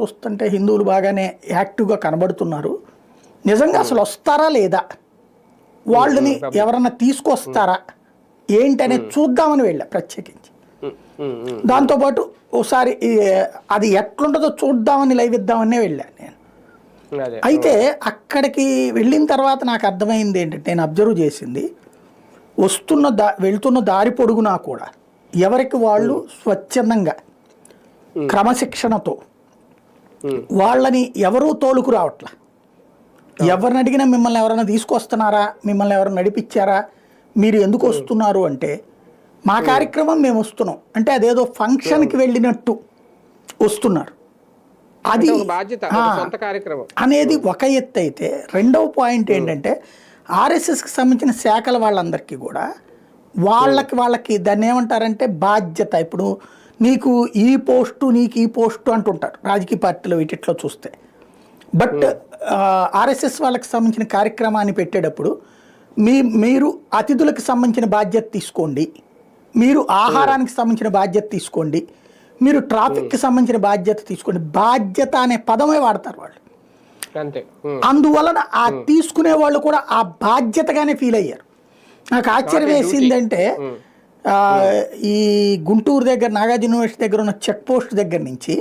చూస్తుంటే హిందువులు బాగానే యాక్టివ్గా కనబడుతున్నారు. నిజంగా అసలు వస్తారా లేదా, వాళ్ళని ఎవరన్నా తీసుకొస్తారా ఏంటనేది చూద్దామని వెళ్ళా ప్రత్యేకించి. దాంతోపాటు ఒకసారి అది ఎట్లుంటుందో చూద్దామని లైవ్ ఇద్దామనే వెళ్ళాను నేను. అయితే అక్కడికి వెళ్ళిన తర్వాత నాకు అర్థమైంది ఏంటంటే, నేను అబ్జర్వ్ చేసింది, వెళ్తున్న దారి పొడుగునా కూడా ఎవరికి వాళ్ళు స్వచ్ఛందంగా క్రమశిక్షణతో వాళ్ళని ఎవరూ తోలుకు రావట్లా. ఎవరిని అడిగినా మిమ్మల్ని ఎవరైనా తీసుకొస్తున్నారా, మిమ్మల్ని ఎవరైనా నడిపించారా, మీరు ఎందుకు వస్తున్నారు అంటే మా కార్యక్రమం మేము వస్తున్నాం అంటే అదేదో ఫంక్షన్కి వెళ్ళినట్టు వస్తున్నారు. అది అనేది ఒక ఎత్తు అయితే, రెండవ పాయింట్ ఏంటంటే ఆర్ఎస్ఎస్కి సంబంధించిన శాఖల వాళ్ళందరికీ కూడా వాళ్ళకి దాన్ని ఏమంటారంటే బాధ్యత. ఇప్పుడు నీకు ఈ పోస్టు నీకు ఈ పోస్టు అంటుంటారు రాజకీయ పార్టీలో వీటిట్లో చూస్తే. బట్ ఆర్ఎస్ఎస్ వాళ్ళకి సంబంధించిన కార్యక్రమాన్ని పెట్టేటప్పుడు మీరు అతిథులకు సంబంధించిన బాధ్యత తీసుకోండి, మీరు ఆహారానికి సంబంధించిన బాధ్యత తీసుకోండి, మీరు ట్రాఫిక్కి సంబంధించిన బాధ్యత తీసుకోండి. బాధ్యత అనే పదమే వాడతారు వాళ్ళు. అందువలన ఆ తీసుకునే వాళ్ళు కూడా ఆ బాధ్యతగానే ఫీల్ అయ్యారు. నాకు ఆశ్చర్యం వేసిందంటే ఈ గుంటూరు దగ్గర నాగార్జున యూనివర్సిటీ దగ్గర ఉన్న చెక్ పోస్ట్ దగ్గర నుంచి